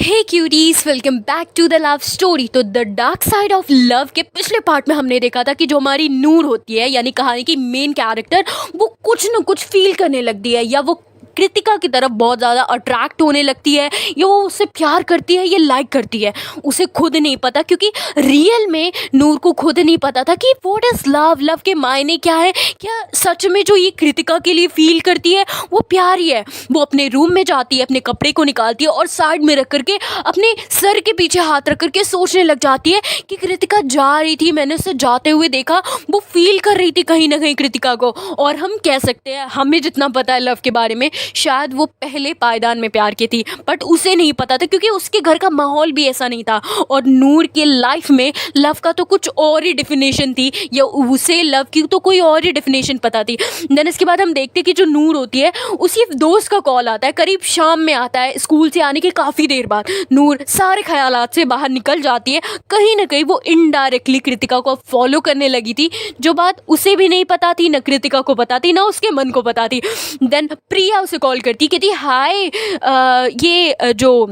Hey cuties, welcome back to the love story. तो the dark side of love के पिछले part में हमने देखा था कि जो हमारी नूर होती है यानी कहानी की मेन कैरेक्टर, वो कुछ न कुछ फील करने लगती है या वो कृतिका की तरफ बहुत ज़्यादा अट्रैक्ट होने लगती है या वो उससे प्यार करती है या लाइक करती है। उसे खुद नहीं पता, क्योंकि रियल में नूर को खुद नहीं पता था कि व्हाट इज़ लव, लव के मायने क्या है। क्या सच में जो ये कृतिका के लिए फील करती है वो प्यार ही है। वो अपने रूम में जाती है, अपने कपड़े को निकालती है और साइड में रख करके अपने सर के पीछे हाथ रख करके सोचने लग जाती है कि कृतिका जा रही थी, मैंने उसे जाते हुए देखा, वो फील कर रही थी कहीं ना कहीं कृतिका को। और हम कह सकते हैं हमें जितना पता है लव के बारे में, शायद वो पहले पायदान में प्यार की थी, बट उसे नहीं पता था क्योंकि उसके घर का माहौल भी ऐसा नहीं था। और नूर के लाइफ में लव का तो कुछ और ही डेफिनेशन थी, या उसे लव की तो कोई और ही डेफिनेशन पता थी। देन इसके बाद हम देखते कि जो नूर होती है उसी दोस्त का कॉल आता है, करीब शाम में आता है, स्कूल से आने के काफ़ी देर बाद। नूर सारे ख्यालात से बाहर निकल जाती है, कहीं ना कहीं वो इनडायरेक्टली कृतिका को फॉलो करने लगी थी, जो बात उसे भी नहीं पता थी, न कृतिका को पता थी, ना उसके मन को पता थी। देन प्रिया उसे कॉल करती, कहती हाय, जो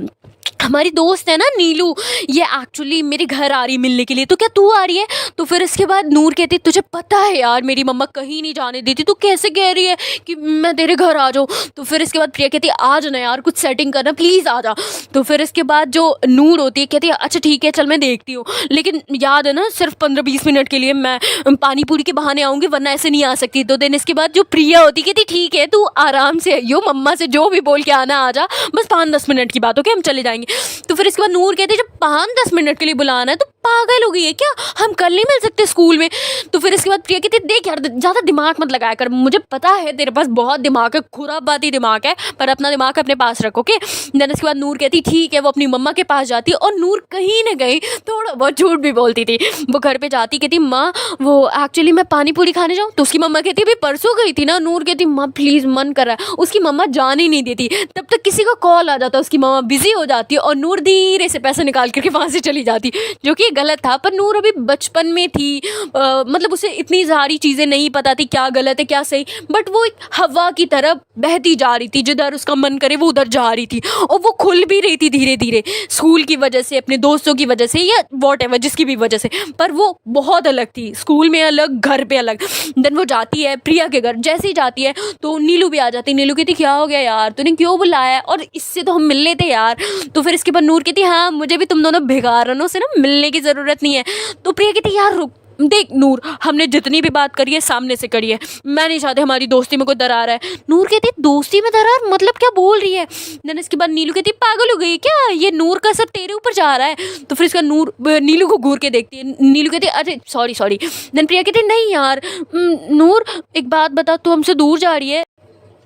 हमारी दोस्त है ना नीलू, ये एक्चुअली मेरे घर आ रही मिलने के लिए, तो क्या तू आ रही है? तो फिर इसके बाद नूर कहती तुझे पता है यार मेरी मम्मा कहीं नहीं जाने देती, तू कैसे कह रही है कि मैं तेरे घर आ जाऊँ? तो फिर इसके बाद प्रिया कहती आ जाना यार, कुछ सेटिंग करना प्लीज़ आ जा। तो फिर इसके बाद जो नूर होती है कहती है अच्छा ठीक है चल मैं देखती हूँ, लेकिन याद है ना सिर्फ 15-20 मिनट के लिए मैं पानी पूरी के बहाने आऊँगी, वरना ऐसे नहीं आ सकती। तो दिन इसके बाद जो प्रिया होती कहती ठीक है तू आराम से आइयो, मम्मा से जो भी बोल के आना आ जा, बस 5-10 मिनट की बात, ओके हम चले जाएंगे। तो फिर इसके बाद नूर कहते जब 5-10 मिनट के लिए बुलाना है तो पागल हो गई है क्या, हम कल नहीं मिल सकते स्कूल में? तो फिर इसके बाद प्रिया कहती देख यार ज़्यादा दिमाग मत लगाया कर, मुझे पता है तेरे पास बहुत दिमाग है, खुराबाती दिमाग है, पर अपना दिमाग अपने पास रखो, ओके। देन इसके बाद नूर कहती ठीक है, वो अपनी मम्मा के पास जाती है। और नूर कहीं ना कहीं थोड़ा बहुत झूठ भी बोलती थी। वो घर पे जाती, कहती माँ वो एक्चुअली मैं पानी पूरी खाने जाऊँ। तो उसकी मम्मा कहती अभी परसों गई थी ना। नूर कहती माँ प्लीज़ मन कर रहा है, उसकी मम्मा जान ही नहीं देती। तब तक किसी का कॉल आ जाता, उसकी मम्मा बिजी हो जाती है और नूर धीरे से पैसे निकाल करके वहाँ से चली जाती, जो कि गलत था। पर नूर अभी बचपन में थी, मतलब उसे इतनी सारी चीज़ें नहीं पता थी क्या गलत है क्या सही, बट वो एक हवा की तरह बहती जा रही थी, जिधर उसका मन करे वो उधर जा रही थी। और वो खुल भी रही थी धीरे धीरे, स्कूल की वजह से, अपने दोस्तों की वजह से, या वॉट एवर जिसकी भी वजह से, पर वो बहुत अलग थी, स्कूल में अलग, घर पे अलग। देन वो जाती है प्रिया के घर, जैसे ही जाती है तो नीलू भी आ जाती है। नीलू कहती क्या हो गया यार, तूने क्यों बुलाया, और इससे तो हम मिल लेते यार। तो फिर इसके बाद नूर कहती हाँ मुझे भी तुम दोनों भिखारनों से ना मिलने की ज़रूरत नहीं है। तो प्रिया कहती यार रुक, देख नूर हमने जितनी भी बात करी है सामने से करी है, मैं नहीं चाहती हमारी दोस्ती में कोई दरार है। नूर कहती दोस्ती में दरार मतलब क्या बोल रही है? देन इसके बाद नीलू कहती पागल हो गई क्या, ये नूर का सर तेरे ऊपर जा रहा है। तो फिर इसका नूर नीलू को घूर के देखती है, नीलू कहती अरे सॉरी सॉरी। देन प्रिया कहती नहीं यार नूर एक बात बता, तू हमसे दूर जा रही है,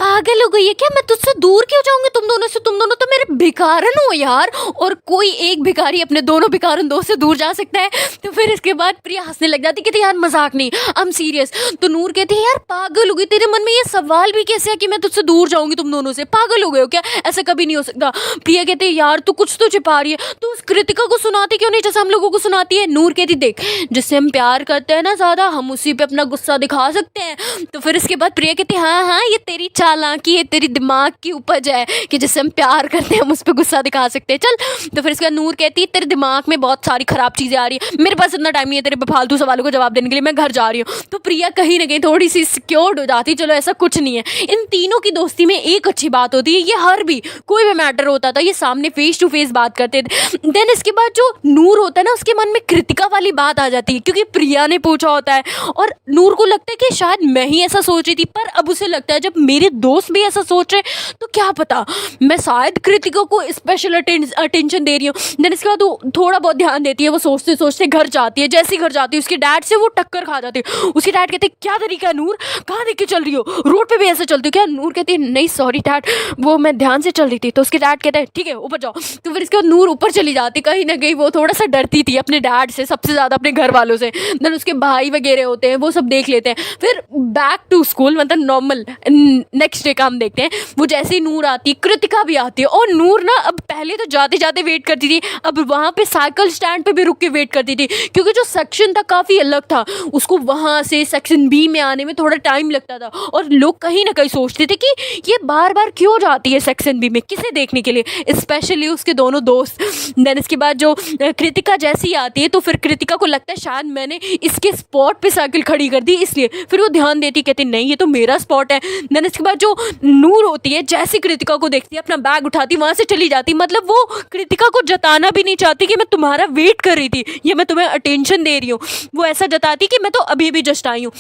पागल हो गई है क्या, मैं तुझसे दूर क्यों जाऊंगी तुम दोनों से, तुम दोनों तो मेरे भिखारन हो यार, और कोई एक भिखारी अपने दोनों भिखारन दोस्त से दूर जा सकता है? तो फिर इसके बाद प्रिया हंसने लग जाती, कहती यार मजाक नहीं, आई एम सीरियस। तो नूर कहती है यार पागल हो गई, तेरे मन में ये सवाल भी कैसे है कि मैं तुझसे दूर जाऊंगी तुम दोनों से, पागल हो गए हो क्या, ऐसा कभी नहीं हो सकता। प्रिया कहती है यार तू कुछ तो छिपा रही है, तो उस कृतिका को सुनाती क्यों नहीं जैसे हम लोगों को सुनाती है? नूर कहती देख जिससे हम प्यार करते हैं ना ज़्यादा, हम उसी पे अपना गुस्सा दिखा सकते हैं। तो फिर इसके बाद प्रिया कहती हाँ हाँ ये तेरी चालाकी है, तेरी दिमाग की उपज है कि जिससे हम प्यार करते हैं हम उस पर गुस्सा दिखा सकते हैं, चल। तो फिर इसके बाद नूर कहती है तेरे दिमाग में बहुत सारी खराब चीज़ें आ रही है, मेरे पास इतना टाइम नहीं है तेरे फालतू सवालों को जवाब देने के लिए, मैं घर जा रही हूँ। तो प्रिया कहीं ना कहीं थोड़ी सी सिक्योर्ड हो जाती, चलो ऐसा कुछ नहीं है। इन तीनों की दोस्ती में एक अच्छी बात होती है, ये हर भी कोई भी मैटर होता था ये सामने फेस टू फेस बात करते थे। देन इसके बाद जो नूर होता है ना उसके मन में कृतिका वाली बात आ जाती है, क्योंकि प्रिया ने पूछा होता है और नूर को लगता है कि शायद मैं ही ऐसा सोच रही थी, पर अब उसे लगता है जब मेरे दोस्त भी ऐसा सोच रहे तो क्या पता मैं शायद कृतिका को स्पेशल अटेंशन दे रही हूँ। देन इसके बाद वो थोड़ा बहुत ध्यान देती है, वो सोचते सोचते घर जाती है, जैसे ही घर जाती है उसके डैड से वो टक्कर खा जाती है। उसके डैड कहते हैं क्या तरीका है नूर, कहाँ देख के चल रही हो, रोड पे भी ऐसे चलती हो क्या? नूर कहती है नहीं सॉरी डैड, वो मैं ध्यान से चल रही थी। तो उसके डैड कहते हैं ठीक है ऊपर जाओ। तो फिर इसके बाद नूर ऊपर चली जाती, कहीं ना कहीं वो थोड़ा सा डरती थी अपने डैड से, सबसे ज़्यादा अपने घर वालों से। देन उसके भाई वगैरह होते हैं वो सब देख लेते हैं। फिर बैक टू स्कूल, मतलब नॉर्मल नेक्स्ट डे का हम देखते हैं। वो जैसे ही नूर आती है, कृतिका भी आती है, और नूर ना अब पहले तो जाते जाते वेट करती थी, अब वहाँ पे साइकिल स्टैंड पे भी रुक के वेट करती थी, क्योंकि जो सेक्शन था काफ़ी अलग था, उसको वहाँ से सेक्शन बी में आने में थोड़ा टाइम लगता था। और लोग कहीं ना कहीं सोचते थे कि ये बार बार क्यों जाती है सेक्शन बी में, किसे देखने के लिए, स्पेशली उसके दोनों दोस्त। देन इसके बाद जो कृतिका जैसी आती है, तो फिर कृतिका को लगता है शायद मैंने इसके स्पॉट पे साइकिल खड़ी कर दी, इसलिए फिर वो ध्यान देती, कहती नहीं ये तो मेरा स्पॉट है। देन इसके बाद जो नूर होती है, जैसी कृतिका को देखती है, अपना बैग उठाती, वहाँ से चली जाती, मतलब वो कृतिका को जताना भी नहीं चाहती कि मैं तुम्हारा वेट कर रही थी, ये मैं तुम्हें अटेंशन दे रही हूँ। वो ऐसा जताती कि मैं तो अभी अभी जस्ट आई हूँ।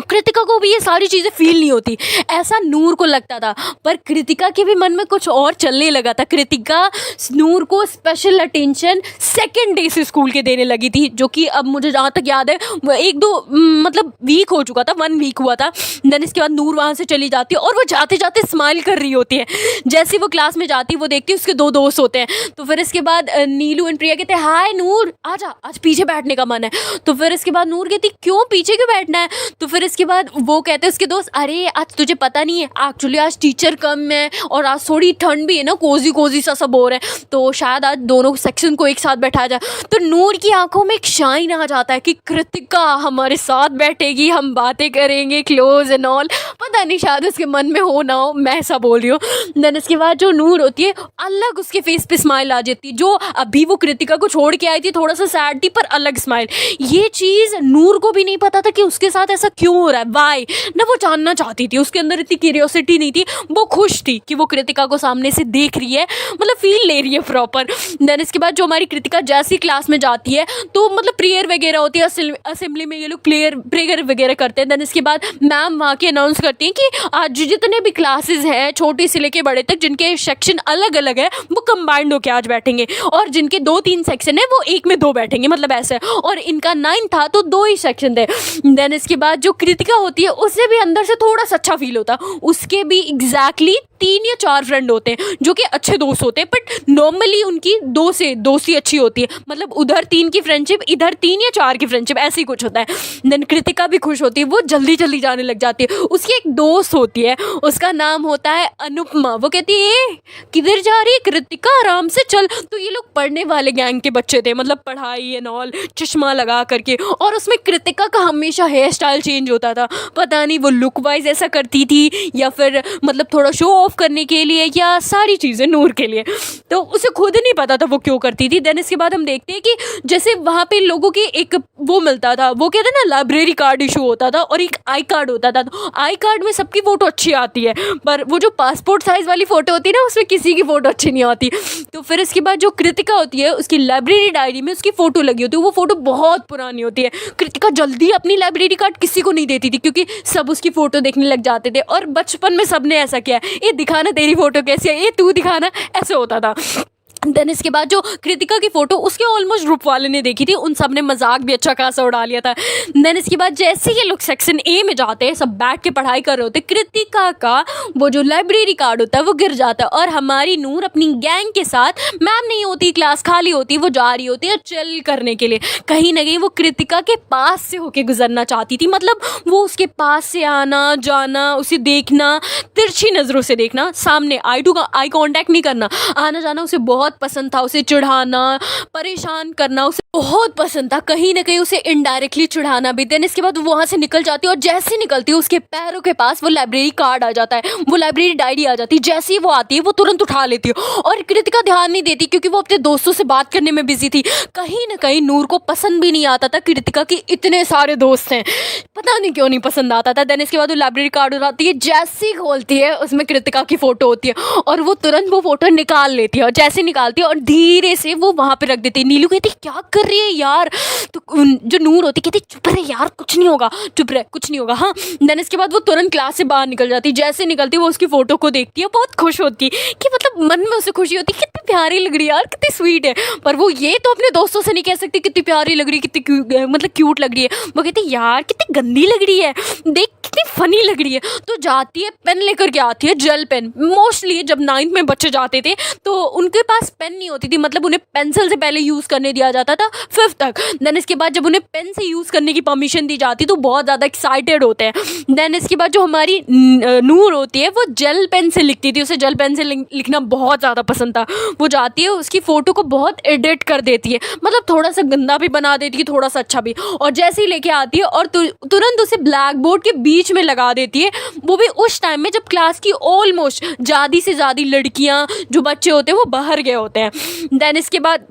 कृतिका को भी ये सारी चीज़ें फील नहीं होती, ऐसा नूर को लगता था। पर कृतिका के भी मन में कुछ और चलने लगा था। कृतिका नूर को स्पेशल अटेंशन सेकंड डे से स्कूल के देने लगी थी, जो कि अब मुझे जहाँ तक याद है वो एक दो मतलब वीक हो चुका था, 1 वीक हुआ था। देन इसके बाद नूर वहाँ से चली जाती है, और वो जाते जाते स्माइल कर रही होती है। जैसे वो क्लास में जाती है, वो देखती है उसके 2 दोस्त होते हैं। तो फिर इसके बाद नीलू एंड प्रिया कहते हैं हाय नूर आजा, आज पीछे बैठने का मन है। तो फिर इसके बाद नूर कहती क्यों, पीछे क्यों बैठना है। तो फिर इसके बाद वो कहते हैं उसके दोस्त, अरे आज तुझे पता नहीं है, एक्चुअली आज टीचर कम है और आज थोड़ी ठंड भी है ना, कोजी कोजी सा सब हो रहा है, तो शायद आज दोनों सेक्शन को एक साथ बैठा जाए। तो नूर की आंखों में एक शाइन आ जाता है कि कृतिका हमारे साथ बैठेगी, हम बातें करेंगे क्लोज एंड ऑल। पता नहीं शायद उसके मन में हो ना हो, मैं ऐसा बोल रही हूँ। देन इसके बाद जो नूर होती है, अलग उसके फेस पे स्माइल आ जाती है, जो अभी वो कृतिका को छोड़ के आई थी, थोड़ा सा सैड थी पर अलग स्माइल। ये चीज़ नूर को भी नहीं पता था कि उसके साथ ऐसा क्यों हो रहा है, वाई ना, वो जानना चाहती थी, उसके अंदर इतनी क्यूरियोसिटी नहीं थी, वो खुश थी कि वो कृतिका को सामने से देख रही है, मतलब फील ले रही है प्रॉपर। देन इसके बाद जो हमारी कृतिका जैसी क्लास में जाती है, तो मतलब प्रेयर वगैरह होती है, असेंबली में ये लोग प्रेयर वगैरह करते हैं। देन इसके बाद मैम वहाँ के अनाउंस करती हैं कि आज जितने भी क्लासेस हैं, छोटे से लेके बड़े तक, जिनके सेक्शन अलग अलग है, वो कंबाइंड होकर आज बैठेंगे, और जिनके 2-3 सेक्शन है वो एक में 2 बैठेंगे, मतलब ऐसे। और इनका 9 था तो 2 ही सेक्शन थे। देन इसके बाद जो कृतिका होती है, उसे भी अंदर से थोड़ा सा अच्छा फील होता, उसके भी एग्जैक्टली 3 या 4 फ्रेंड होते हैं जो कि अच्छे दोस्त होते हैं, बट नॉर्मली उनकी 2 से दोस्ती अच्छी होती है, मतलब उधर 3 की फ्रेंडशिप, इधर 3 या 4 की फ्रेंडशिप, ऐसे ही कुछ होता है। देन कृतिका भी खुश होती है, वो जल्दी जल्दी जाने लग जाती है। उसकी एक दोस्त होती है, उसका नाम होता है अनुपमा। वो कहती है ए किधर जा रही है कृतिका, आराम से चल। तो ये लोग पढ़ने वाले गैंग के बच्चे थे, मतलब पढ़ाई एंड ऑल, चश्मा लगा करके, और उसमें कृतिका का हमेशा हेयर स्टाइल चेंज होता था। पता नहीं वो लुक वाइज ऐसा करती थी या फिर मतलब थोड़ा शो ऑफ करने के लिए, या सारी चीज़ें नूर के लिए, तो उसे खुद नहीं पता था वो क्यों करती थी। देन इसके बाद हम देखते हैं कि जैसे वहाँ पे लोगों के एक वो मिलता था, वो कहते हैं ना लाइब्रेरी कार्ड इशू होता था, और एक आई कार्ड होता था। तो आई कार्ड में सबकी फ़ोटो अच्छी आती है, पर वो जो पासपोर्ट साइज़ वाली फ़ोटो होती है ना, उसमें किसी की फ़ोटो अच्छी नहीं आती। तो फिर इसके बाद जो कृतिका होती है, उसकी लाइब्रेरी डायरी में उसकी फ़ोटो लगी होती है, वो फ़ोटो बहुत पुरानी होती है। कृतिका जल्दी अपनी लाइब्रेरी कार्ड किसी को नहीं देती थी, क्योंकि सब उसकी फ़ोटो देखने लग जाते थे, और बचपन में सबने ऐसा किया, ये दिखाना तेरी फ़ोटो कैसी है, ये तू दिखाना, ऐसे होता था। देन इसके बाद जो कृतिका की फ़ोटो उसके ऑलमोस्ट ग्रुप वाले ने देखी थी, उन सब ने मजाक भी अच्छा खासा उड़ा लिया था। देन इसके बाद जैसे ये लोग सेक्शन ए में जाते हैं, सब बैठ के पढ़ाई कर रहे होते, कृतिका का वो जो लाइब्रेरी कार्ड होता है वो गिर जाता है, और हमारी नूर अपनी गैंग के साथ, मैम नहीं होती, क्लास खाली होती, वो जा रही होती है चिल करने के लिए। कहीं ना कहीं वो कृतिका के पास से होके गुजरना चाहती थी, मतलब वो उसके पास से आना जाना, उसे देखना, तिरछी नज़रों से देखना, सामने आई कॉन्टैक्ट नहीं करना, आना जाना उसे बहुत पसंद था। उसे चिढ़ाना, परेशान करना उसे बहुत पसंद था, कहीं ना कहीं उसे इनडायरेक्टली चिढ़ाना भी। देन इसके बाद वो वहाँ से निकल जाती है, और जैसे निकलती है उसके पैरों के पास वो लाइब्रेरी कार्ड आ जाता है, वो लाइब्रेरी डायरी आ जाती है। जैसे ही वो आती है वो तुरंत उठा लेती है, और कृतिका ध्यान नहीं देती क्योंकि वो अपने दोस्तों से बात करने में बिजी थी। कहीं ना कहीं नूर को पसंद भी नहीं आता था कृतिका की इतने सारे दोस्त हैं, पता नहीं क्यों नहीं पसंद आता था। देन इसके बाद वो लाइब्रेरी कार्ड उठाती है, जैसे ही खोलती है उसमें कृतिका की फ़ोटो होती है, और वो तुरंत वो फ़ोटो निकाल लेती है, और जैसे निकालती है और धीरे से वो वहाँ पे रख देती है। नीलू कहती क्या कर रही है यार, तो जो नूर होती कहती चुप रहे यार, कुछ नहीं होगा, चुप रहे, कुछ नहीं होगा। हाँ, देन इसके बाद वो तुरंत क्लास से बाहर निकल जाती है। जैसे निकलती है वो उसकी फ़ोटो को देखती है, बहुत खुश होती है कि मतलब मन में उसे खुशी होती है, कितनी प्यारी लग रही है यार, कितनी स्वीट है। पर वो ये तो अपने दोस्तों से नहीं कह सकती कितनी प्यारी लग रही है, कितनी मतलब क्यूट लग रही है। वो कहती यार कितनी गंदी लग रही है, देख कितनी फनी लग रही है। तो जाती है, पेन लेकर के आती है, जेल पेन। मोस्टली जब 9th में बच्चे जाते थे तो उनके पास पेन नहीं होती थी, मतलब उन्हें पेंसिल से पहले यूज़ करने दिया जाता था 5th तक। देन इसके बाद जब उन्हें पेन से यूज़ करने की परमिशन दी जाती तो बहुत ज़्यादा एक्साइटेड होते हैं। देन इसके बाद जो हमारी नूर होती है वो जेल पेन से लिखती थी, उसे जेल पेन से लिखना बहुत ज़्यादा पसंद था। वो जाती है, उसकी फ़ोटो को बहुत एडिट कर देती है, मतलब थोड़ा सा गंदा भी बना देती है, थोड़ा सा अच्छा भी, और जैसे ही लेके आती है और तुरंत उसे ब्लैक बोर्ड के बीच में लगा देती है। वो भी उस टाइम में जब क्लास की ऑलमोस्ट ज़्यादा से ज़्यादा लड़कियां, जो बच्चे होते हैं वो बाहर गए होते हैं। देन इसके बाद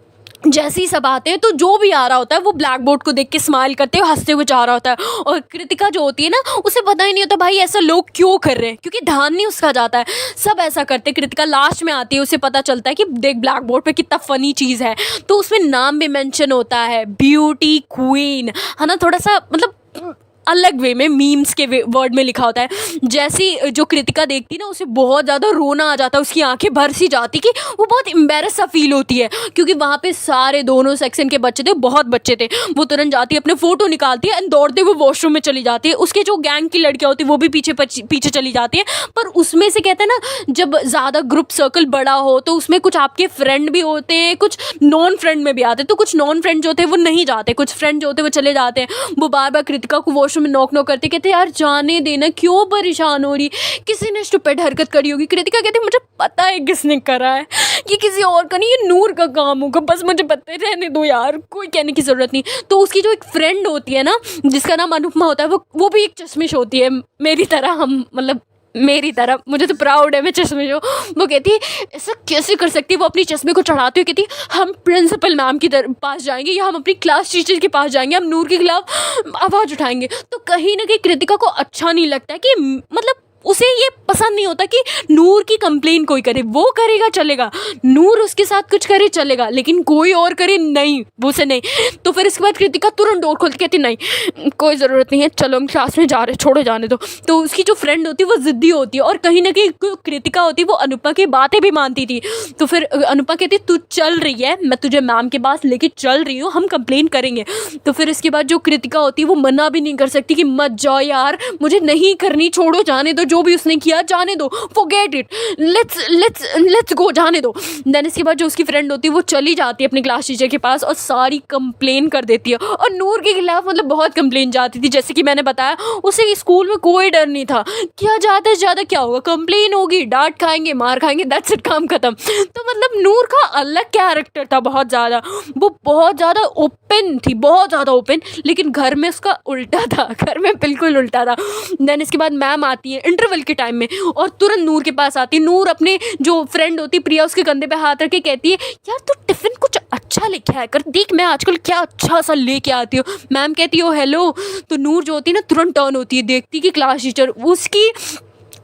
जैसे ही सब आते हैं तो जो भी आ रहा होता है वो ब्लैक बोर्ड को देख के स्माइल करते हुए हंसते हुए जा रहा होता है। और कृतिका जो होती है ना, उसे पता ही नहीं होता भाई ऐसा लोग क्यों कर रहे हैं, क्योंकि ध्यान नहीं उसका जाता है, सब ऐसा करते हैं। कृतिका लास्ट में आती है, उसे पता चलता है कि देख ब्लैक बोर्ड पे कितना फ़नी चीज़ है, तो उसमें नाम भी मेंशन होता है, ब्यूटी क्वीन, है ना, थोड़ा सा मतलब अलग वे में मीम्स के वर्ड में लिखा होता है। जैसी जो कृतिका देखती ना, उसे बहुत ज़्यादा रोना आ जाता है, उसकी आंखें भर सी जाती कि वो बहुत एम्बेरस सा फील होती है, क्योंकि वहाँ पे सारे दोनों सेक्शन के बच्चे थे, बहुत बच्चे थे। वो तुरंत जाती है, अपने फ़ोटो निकालती है एंड दौड़ते हुए वॉशरूम में चली जाती है। उसके जो गैंग की लड़कियाँ होती है वो भी पीछे चली जाती है। पर उसमें से कहते हैं ना, जब ज़्यादा ग्रुप सर्कल बड़ा हो तो उसमें कुछ आपके फ्रेंड भी होते हैं, कुछ नॉन फ्रेंड में भी आते हैं। तो कुछ नॉन फ्रेंड जो थे वो नहीं जाते, कुछ फ्रेंड जो होते वो चले जाते हैं। वो बार बार कृतिका को वॉशरूम में नॉक करते, कहते यार जाने देना, क्यों परेशान हो रही, किसी ने स्टूपिड हरकत करी होगी। कृतिका कहती मुझे पता है किसने करा है, ये किसी और का नहीं, ये नूर का काम होगा, बस मुझे पता है, रहने दो यार, कोई कहने की ज़रूरत नहीं। तो उसकी जो एक फ्रेंड होती है ना, जिसका नाम अनुपमा होता है, वो भी एक चश्मिश होती है मेरी तरह, हम मतलब मेरी तरफ, मुझे तो प्राउड है मैं चश्मे जो। वो कहती है ऐसा कैसे कर सकती है, वो अपनी चश्मे को चढ़ाती हुई कहती हम प्रिंसिपल मैम की पास जाएंगे या हम अपनी क्लास टीचर के पास जाएंगे, हम नूर के खिलाफ आवाज़ उठाएंगे। तो कहीं ना कहीं कृतिका को अच्छा नहीं लगता है कि मतलब उसे ये पसंद नहीं होता कि नूर की कंप्लेन कोई करे, वो करेगा चलेगा, नूर उसके साथ कुछ करे चलेगा, लेकिन कोई और करे नहीं, वो से नहीं। तो फिर इसके बाद कृतिका तुरंत डोर खोलती, कहती नहीं कोई ज़रूरत नहीं है, चलो हम क्लास में जा रहे, छोड़ो जाने दो। तो उसकी जो फ्रेंड होती है वो ज़िद्दी होती है, और कहीं ना कहीं कृतिका होती है वो अनुपमा की बातें भी मानती थी। तो फिर अनुपमा कहती तू चल रही है, मैं तुझे मैम के पास लेके चल रही हूँ, हम कंप्लेन करेंगे। तो फिर इसके बाद जो कृतिका होती है वो मना भी नहीं कर सकती कि मत जाओ यार, मुझे नहीं करनी, छोड़ो जाने दो, जो भी उसने किया जाने दो, फॉरगेट इट, लेट्स गो, जाने दो। देन इसके बाद जो उसकी फ्रेंड होती है वो चली जाती है अपनी क्लास टीचर के पास और सारी कंप्लेन कर देती है। और नूर के खिलाफ मतलब बहुत कंप्लेन जाती थी, जैसे कि मैंने बताया उसे स्कूल में कोई डर नहीं था, क्या ज़्यादा से ज़्यादा क्या होगा, कंप्लेन होगी, डांट खाएंगे, मार खाएंगे, दैट्स इट, काम खत्म। तो मतलब नूर का अलग कैरेक्टर था बहुत ज़्यादा, वो बहुत ज़्यादा ओपन थी, बहुत ज़्यादा ओपन, लेकिन घर में उसका उल्टा था, घर में बिल्कुल उल्टा था। देन इसके बाद मैम आती है इंटरवल के टाइम में और तुरंत नूर के पास आती है। नूर अपने जो फ्रेंड होती प्रिया, उसके कंधे पे हाथ रख के कहती है यार तू टिफिन कुछ अच्छा लेके आया कर, देख मैं आजकल क्या अच्छा सा लेके आती हूँ। मैम कहती हो हेलो, तो नूर जो होती है ना तुरंत टर्न होती है, देखती कि क्लास टीचर, उसकी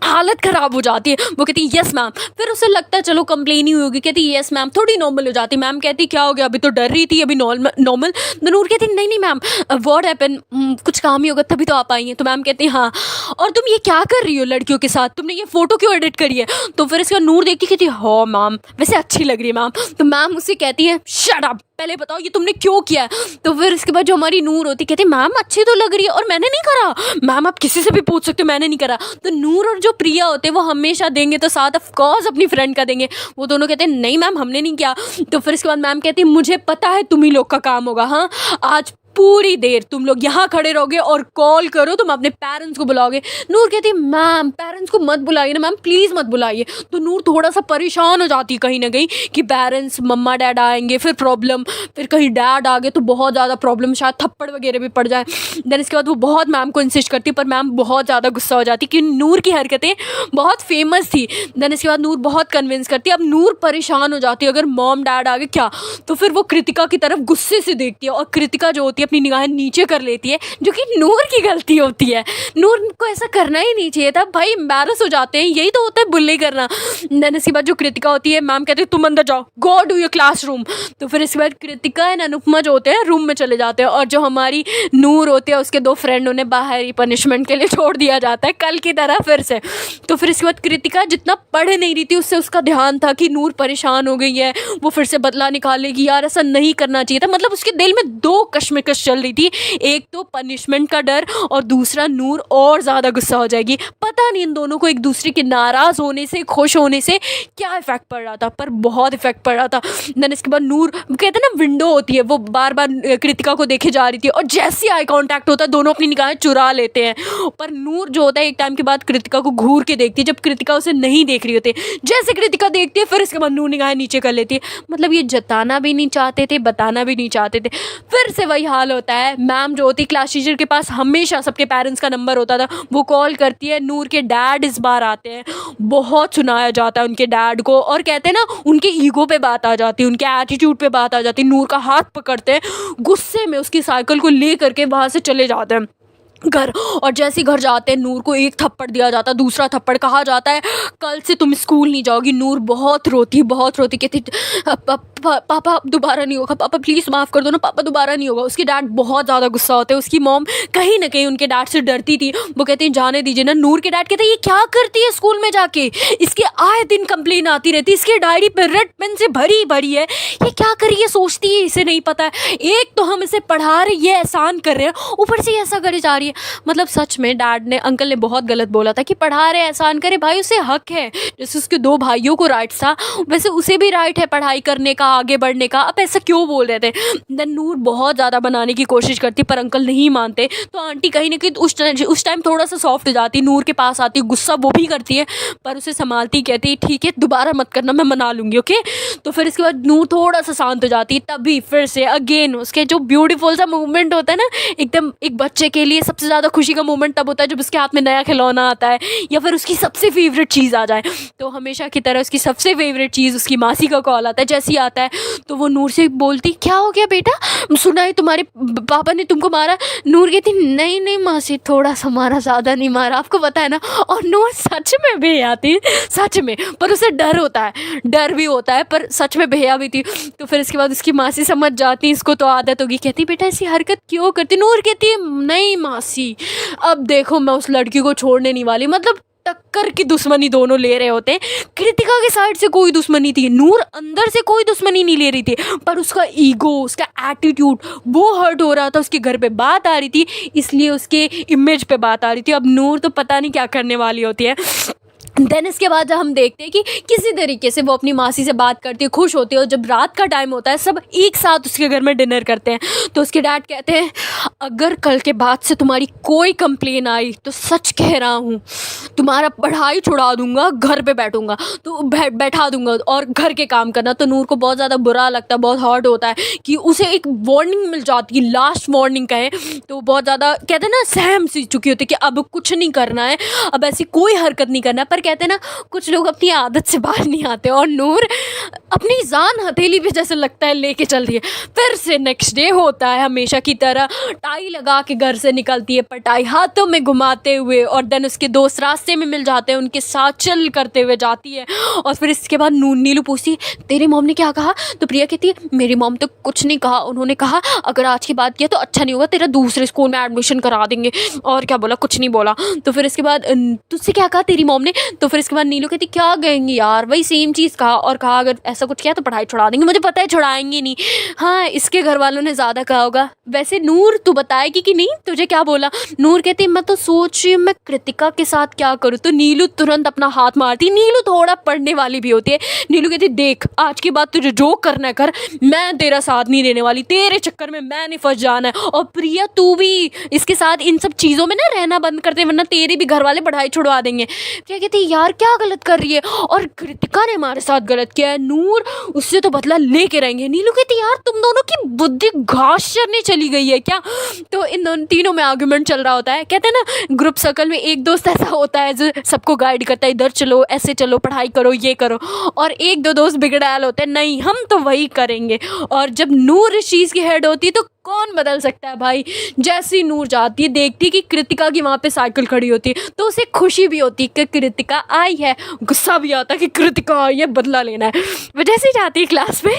हालत ख़राब हो जाती है। वो कहती है यस मैम, फिर उसे लगता है चलो कंप्लेन ही होगी, कहती है यस मैम, थोड़ी नॉर्मल हो जाती। मैम कहती क्या हो गया, अभी तो डर रही थी, अभी नॉर्मल। तो नूर कहती नहीं नहीं मैम, व्हाट हैपन, कुछ काम ही होगा तभी तो आप आई हैं। तो मैम कहती हाँ, और तुम ये क्या कर रही हो लड़कियों के साथ, तुमने ये फ़ोटो क्यों एडिट करी है। तो फिर इसका नूर देखती कहती हाँ मैम वैसे अच्छी लग रही है मैम। तो मैम उससे कहती है शट अप, पहले बताओ ये तुमने क्यों किया है। तो फिर इसके बाद जो हमारी नूर होती कहती मैम अच्छी तो लग रही है और मैंने नहीं करा। मैम आप किसी से भी पूछ सकते हो, मैंने नहीं करा। तो नूर और जो प्रिया होते हैं वो हमेशा देंगे तो साथ ऑफ कोर्स अपनी फ्रेंड का देंगे, वो दोनों कहते हैं नहीं मैम हमने नहीं किया। तो फिर इसके बाद मैम कहती है मुझे पता है तुम ही लोग का काम होगा, हाँ आज पूरी देर तुम लोग यहाँ खड़े रहोगे और कॉल करो, तुम अपने पेरेंट्स को बुलाओगे। नूर कहती है मैम पेरेंट्स को मत बुलाइए ना मैम, प्लीज़ मत बुलाइए। तो नूर थोड़ा सा परेशान हो जाती है कहीं ना कहीं कि पेरेंट्स मम्मा डैड आएंगे फिर प्रॉब्लम, फिर कहीं डैड आ गए तो बहुत ज़्यादा प्रॉब्लम, शायद थप्पड़ वगैरह भी पड़ जाए। देन इसके बाद वो बहुत मैम को इंसिस्ट करती पर मैम बहुत ज़्यादा गुस्सा हो जाती क्योंकि नूर की हरकतें बहुत फेमस थी। देन इसके बाद नूर बहुत कन्विंस करती है, अब नूर परेशान हो जाती है अगर मॉम डैड आ गए क्या। तो फिर वो कृतिका की तरफ गुस्से से देखती है और कृतिका जो होती है अपनी निगाहें नीचे कर लेती है, जो कि नूर की गलती होती है। नूर को ऐसा करना ही नहीं चाहिए था भाई, एम्बैरस हो जाते हैं, यही तो होता है बुल्ली करना। देन इसके बाद जो कृतिका होती है मैम कहती है तुम अंदर जाओ, गो टू योर क्लासरूम। तो फिर इसके बाद कृतिका एंड अनुपमा जो होते हैं रूम में चले जाते हैं और जो हमारी नूर होती है उसके दो फ्रेंड उन्हें बाहर ही पनिशमेंट के लिए छोड़ दिया जाता है कल की तरह फिर से। तो फिर इसके बाद कृतिका जितना पढ़ नहीं रही थी उससे उसका ध्यान था कि नूर परेशान हो गई है, वो फिर से बदला निकालेगी, यार ऐसा नहीं करना चाहिए था। मतलब उसके दिल में दो कश्मकश डिस्कस चल रही थी, एक तो पनिशमेंट का डर और दूसरा नूर और ज़्यादा गुस्सा हो जाएगी। पता नहीं इन दोनों को एक दूसरे के नाराज़ होने से, खुश होने से क्या इफ़ेक्ट पड़ रहा था, पर बहुत इफ़ेक्ट पड़ रहा था। देन इसके बाद नूर, कहते हैं ना विंडो होती है, वो बार बार कृतिका को देखे जा रही थी और जैसे आई कांटेक्ट होता है दोनों अपनी निगाहें चुरा लेते हैं। पर नूर जो होता है एक टाइम के बाद कृतिका को घूर के देखती है, जब कृतिका उसे नहीं देख रही होती है। जैसे कृतिका देखती है फिर इसके बाद नूर निगाहें नीचे कर लेती है। मतलब ये जताना भी नहीं चाहते थे, बताना भी नहीं चाहते थे। फिर से वही हाल होता है। मैम जो होती क्लास टीचर के पास हमेशा सबके पेरेंट्स का नंबर होता था, वो कॉल करती है। नूर के डैड इस बार आते हैं, बहुत सुनाया जाता है उनके डैड को और कहते हैं ना उनके ईगो पे बात आ जाती है, उनके एटीट्यूड पे बात आ जाती है। नूर का हाथ पकड़ते हैं, गुस्से में उसकी साइकिल को ले करके वहाँ से चले जाते हैं घर। और जैसे ही घर जाते हैं नूर को एक थप्पड़ दिया जाता है, दूसरा थप्पड़ कहा जाता है कल से तुम स्कूल नहीं जाओगी। नूर बहुत रोती कहती पापा दोबारा नहीं होगा, पापा प्लीज़ माफ़ कर दो ना, पापा दोबारा नहीं होगा। उसके डैड बहुत ज़्यादा गुस्सा होते हैं। उसकी मॉम कहीं ना कहीं उनके डैड से डरती थी, वो कहती हैं जाने दीजिए ना। नूर के डैड कहते हैं ये क्या करती है स्कूल में जाके, इसके आए दिन कंप्लेन आती रहती, इसके डायरी पर रेड पेन से भरी भरी है, ये क्या कर रही है, सोचती है इसे नहीं पता है। एक तो हम इसे पढ़ा रहे, ये एहसान कर रहे हैं, ऊपर से ऐसा करे जा रही है। मतलब सच में डैड ने, अंकल ने बहुत गलत बोला था कि पढ़ा रहे एहसान करे, भाई उसे हक है। जैसे उसके दो भाइयों को राइट था, वैसे उसे भी राइट है पढ़ाई करने का, आगे बढ़ने का। अब ऐसा क्यों बोल रहे थे। देन नूर बहुत ज़्यादा बनाने की कोशिश करती, पर अंकल नहीं मानते। तो आंटी कहीं ना कहीं उस टाइम थोड़ा सा सॉफ्ट हो जाती, नूर के पास आती, गुस्सा वो भी करती है पर उसे संभालती, कहती है ठीक है दोबारा मत करना, मैं मना लूँगी ओके। तो फिर इसके बाद नूर थोड़ा सा शांत हो जाती, तभी फिर से अगेन उसके जो ब्यूटीफुल सा मूवमेंट होता है ना, एकदम एक बच्चे के लिए सबसे ज़्यादा खुशी का मोमेंट तब होता है जब उसके हाथ में नया खिलौना आता है या फिर उसकी सबसे फेवरेट चीज़ आ जाए। तो हमेशा की तरह उसकी सबसे फेवरेट चीज़, उसकी मासी का कॉल आता है। जैसे ही आता है तो वो नूर से बोलती क्या हो गया बेटा, सुना है तुम्हारे पापा ने तुमको मारा। नूर कहती नहीं नहीं मासी, थोड़ा सा मारा, ज़्यादा नहीं मारा, आपको पता है ना। और नूर सच में बेहया थी, सच में, पर उसे डर होता है, डर भी होता है, पर सच में बेहया भी थी। तो फिर इसके बाद उसकी मासी समझ जाती, इसको तो आदत होगी, कहती बेटा ऐसी हरकत क्यों करती। नूर कहती है नहीं मासी, अब देखो मैं उस लड़की को छोड़ने नहीं वाली। मतलब टक्कर की दुश्मनी दोनों ले रहे होते हैं। कृतिका के साइड से कोई दुश्मनी थी, नूर अंदर से कोई दुश्मनी नहीं ले रही थी, पर उसका ईगो, उसका एटीट्यूड वो हर्ट हो रहा था। उसके घर पे बात आ रही थी, इसलिए उसके इमेज पे बात आ रही थी। अब नूर तो पता नहीं क्या करने वाली होती है। देन इसके बाद जब हम देखते हैं कि किसी तरीके से वो अपनी मासी से बात करती है, खुश होती है, और जब रात का टाइम होता है सब एक साथ उसके घर में डिनर करते हैं। तो उसके डैड कहते हैं अगर कल के बाद से तुम्हारी कोई कंप्लेन आई तो सच कह रहा हूँ तुम्हारा पढ़ाई छुड़ा दूंगा, घर पे बैठूंगा तो बैठा दूंगा और घर के काम करना। तो नूर को बहुत ज़्यादा बुरा लगता है, बहुत हर्ट होता है कि उसे एक वार्निंग मिल जाती है, लास्ट वार्निंग कहें तो। बहुत ज़्यादा कहते हैं ना सहम सी चुकी होती है कि अब कुछ नहीं करना है, अब ऐसी कोई हरकत नहीं करना है। पर कहते हैं ना कुछ लोग अपनी आदत से बाहर नहीं आते, और नूर अपनी जान हथेली पे जैसे लगता है लेके चल रही है। फिर से नेक्स्ट डे होता है हमेशा की तरह, टाई लगा के घर से निकलती है, पटाई हाथों में घुमाते हुए, और देन उसके दोस्त रास्ते में मिल जाते हैं, उनके साथ चल करते हुए जाती है। और फिर इसके बाद नीलू पूछती तेरी मॉम ने क्या कहा। तो प्रिया कहती है मेरी मॉम तो कुछ नहीं कहा, उन्होंने कहा अगर आज की बात किया तो अच्छा नहीं होगा, तेरा दूसरे स्कूल में एडमिशन करा देंगे। और क्या बोला, कुछ नहीं बोला। तो फिर इसके बाद तुझसे क्या कहा तेरी मॉम ने। तो फिर इसके बाद नीलू कहती क्या कहेंगी यार, वही सेम चीज़ कहा, और कहा अगर ऐसा कुछ किया तो पढ़ाई छुड़ा देंगे। मुझे पता है छुड़ाएंगे नहीं, हाँ इसके घर वालों ने ज़्यादा कहा होगा। वैसे नूर तू बताएगी कि नहीं, तुझे क्या बोला। नूर कहती मैं तो सोच रही हूँ मैं कृतिका के साथ क्या करूँ। तो नीलू तुरंत अपना हाथ मारती। नीलू थोड़ा पढ़ने वाली भी होती है। नीलू कहती देख आज के बाद तुझे जो करना है कर, मैं तेरा साथ नहीं देने वाली, तेरे चक्कर में मैंने फंस जाना है। और प्रिया तू भी इसके साथ इन सब चीज़ों में ना रहना बंद कर दे, वरना तेरे भी घर वाले पढ़ाई छुड़वा देंगे। प्रिया कहती यार क्या गलत कर रही है, और कृतिका ने हमारे साथ गलत किया है, नूर उससे तो बदला लेके रहेंगे। नीलू कहती यार तुम दोनों की बुद्धि घास चरने चली गई है क्या। तो इन दोनों तीनों में आर्गुमेंट चल रहा होता है। कहते हैं ना ग्रुप सर्कल में एक दोस्त ऐसा होता है जो सबको गाइड करता है, इधर चलो, ऐसे चलो, पढ़ाई करो, ये करो। और एक दो दोस्त बिगड़ैल होते हैं, नहीं हम तो वही करेंगे। और जब नूर इस चीज़ की हेड होती है तो कौन बदल सकता है भाई। जैसी नूर जाती है, देखती कि कृतिका की वहाँ पे साइकिल खड़ी होती है, तो उसे खुशी भी होती है कि कृतिका आई है, गुस्सा भी आता है कि कृतिका आई है, बदला लेना है। वो जैसे जाती है क्लास में,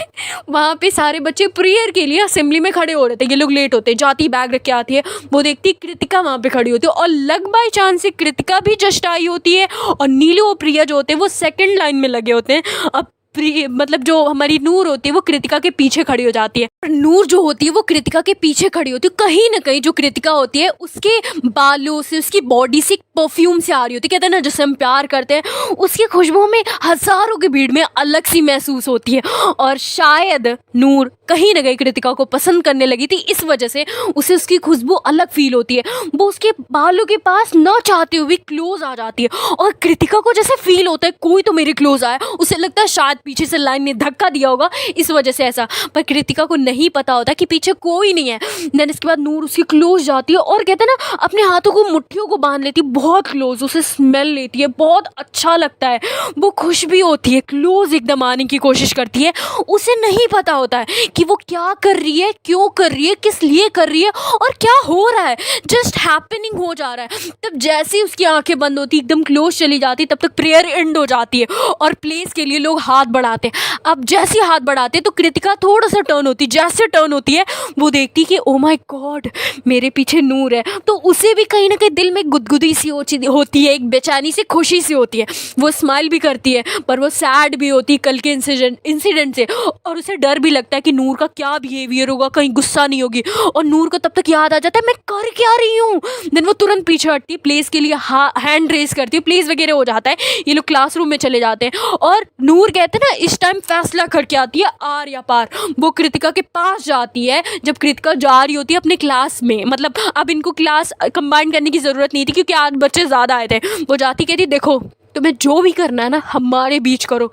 वहाँ पे सारे बच्चे प्रेयर के लिए असेंबली में खड़े हो रहे थे, ये लोग लेट होते हैं, जाती बैग रख के आती है, वो देखती कृतिका वहाँ पे खड़ी होती है, और लग बाई चांस से कृतिका भी जस्ट आई होती है, और नीलू और प्रिया जो होते हैं वो सेकेंड लाइन में लगे होते हैं। अब मतलब जो हमारी नूर होती है वो कृतिका के पीछे खड़ी हो जाती है। और नूर जो होती है वो कृतिका के पीछे खड़ी होती है। कहीं ना कहीं जो कृतिका होती है उसके बालों से, उसकी बॉडी से परफ्यूम से आ रही होती है। कहते हैं ना जैसे हम प्यार करते हैं, उसकी खुशबू हमें हजारों की भीड़ में अलग सी महसूस होती है। और शायद नूर कहीं ना कहीं कृतिका को पसंद करने लगी थी, इस वजह से उसे उसकी खुशबू अलग फील होती है। वो उसके बालों के पास न चाहते हुए क्लोज आ जाती है और कृतिका को जैसे फील होता है कोई तो मेरे क्लोज आया। उसे लगता है शायद पीछे से लाइन ने धक्का दिया होगा, इस वजह से ऐसा। पर कृतिका को नहीं पता होता कि पीछे कोई नहीं है। देन इसके बाद नूर उसकी क्लोज जाती है और कहते हैं ना अपने हाथों को मुट्ठियों को बांध लेती है, बहुत क्लोज। उसे स्मेल लेती है, बहुत अच्छा लगता है, वो खुश भी होती है, क्लोज एकदम आने की कोशिश करती है। उसे नहीं पता होता है कि वो क्या कर रही है, क्यों कर रही है, किस लिए कर रही है और क्या हो रहा है। जस्ट हैपनिंग हो जा रहा है। तब जैसे ही उसकी आंखें बंद होती, एकदम क्लोज चली जाती, तब तक प्रेयर एंड हो जाती है और प्लेस के लिए लोग हाथ बढ़ाते हैं। अब जैसे हाथ बढ़ाते तो कृतिका थोड़ा सा टर्न होती, जैसे टर्न होती है वो देखती कि ओ माय गॉड मेरे पीछे नूर है। तो उसे भी कहीं ना कहीं दिल में गुदगुदी सी होती है, एक बेचैनी सी खुशी सी होती है। वो स्माइल भी करती है पर वो सैड भी होती है कल के इंसिडेंट से। और उसे डर भी लगता है कि नूर का क्या बिहेवियर होगा, कहीं गुस्सा नहीं होगी। और नूर को तब तक याद आ जाता है मैं कर क्या रही हूँ। देन वो तुरंत पीछे हटती है, प्लेस के लिए हैंड रेस करती है, प्लेस वगैरह हो जाता है। ये लोग क्लासरूम में चले जाते हैं और नूर कहते हैं ना इस टाइम फैसला करके आती है आर या पार। वो कृतिका के पास जाती है जब कृतिका जा रही होती है अपने क्लास में। मतलब अब इनको क्लास कंबाइन करने की ज़रूरत नहीं थी क्योंकि आज बच्चे ज़्यादा आए थे। वो जाती कहती देखो तुम्हें जो भी करना है ना हमारे बीच करो,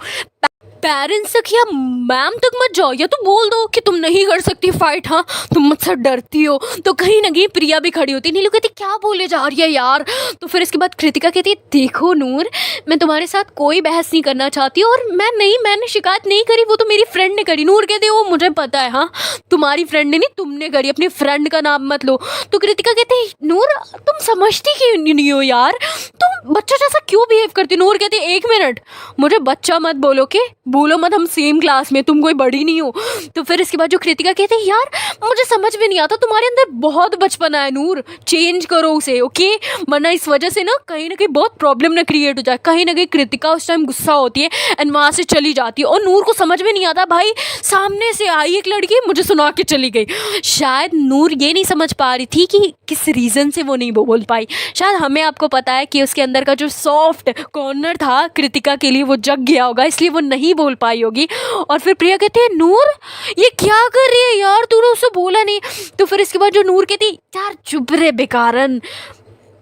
पेरेंट्स तक या मैम तक मत जाओ, या तो बोल दो कि तुम नहीं कर सकती फाइट, हाँ तुम मुझसे डरती हो। तो कहीं ना कहीं प्रिया भी खड़ी होती, नीलू कहती क्या बोले जा रही है यार। तो फिर इसके बाद कृतिका कहती देखो नूर मैं तुम्हारे साथ कोई बहस नहीं करना चाहती और मैंने शिकायत नहीं करी, वो तो मेरी फ्रेंड ने करी। नूर कहती वो मुझे पता है, हाँ तुम्हारी फ्रेंड ने नहीं तुमने करी, अपनी फ्रेंड का नाम मत लो। तो कृतिका कहती नूर तुम समझती क्यों नहीं हो यार, तुम बच्चा जैसा क्यों बिहेव करती। नूर कहती एक मिनट मुझे बच्चा मत बोलो, के बोलो मत, हम सेम क्लास में, तुम कोई बड़ी नहीं हो। तो फिर इसके बाद जो कृतिका कहती है यार मुझे समझ में नहीं आता, तुम्हारे अंदर बहुत बचपना है नूर, चेंज करो उसे ओके, वरना इस वजह से ना कहीं बहुत प्रॉब्लम ना क्रिएट हो जाए। कहीं ना कहीं कृतिका उस टाइम गुस्सा होती है एंड वहाँ से चली जाती है। और नूर को समझ में नहीं आता भाई सामने से आई एक लड़की मुझे सुना के चली गई। शायद नूर ये नहीं समझ पा रही थी कि किस रीज़न से वो नहीं बोल पाई। शायद हमें आपको पता है कि उसके अंदर का जो सॉफ्ट कॉर्नर था कृतिका के लिए वो जग गया होगा, इसलिए वो नहीं बोल पाई होगी। और फिर प्रिया कहती है नूर ये क्या कर रही है यार, तूने उससे बोला नहीं। तो फिर इसके बाद जो नूर कहती यार चुप रे बेकारन,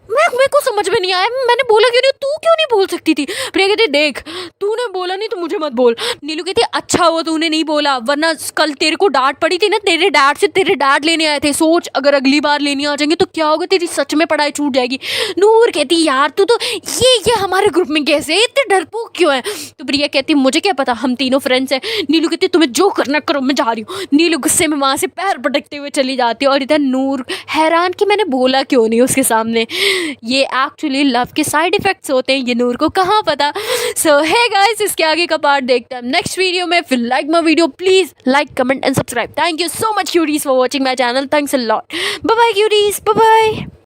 मेरे को समझ में नहीं आया, मैंने बोला क्यों नहीं, तू क्यों नहीं बोल सकती थी। प्रिया कहती देख तूने बोला नहीं तो मुझे मत बोल। नीलू कहती अच्छा हुआ तूने नहीं बोला, वरना कल तेरे को डांट पड़ी थी ना तेरे डैड से, तेरे डैड लेने आए थे, सोच अगर अगली बार लेने आ जाएंगे तो क्या होगा, तेरी सच में पढ़ाई छूट जाएगी। नूर कहती यार तू तो ये हमारे ग्रुप में कैसे इतने डरपोक क्यों है। तो प्रिया कहती मुझे क्या पता, हम तीनों फ्रेंड्स हैं। नीलू कहती तुम्हें जो करना करो मैं जा रही हूँ। नीलू गुस्से में वहाँ से पैर पटकते हुए चली जाती है और इधर नूर हैरान कि मैंने बोला क्यों नहीं उसके सामने। ये एक्चुअली लव के साइड इफेक्ट्स होते हैं, ये नूर को कहाँ पता। सो हे गाइस इसके आगे का पार्ट देखते हैं नेक्स्ट वीडियो में। फिर like my video please, like comment and subscribe. Thank you so much cuties for watching my channel, thanks a lot. Bye bye cuties, bye bye.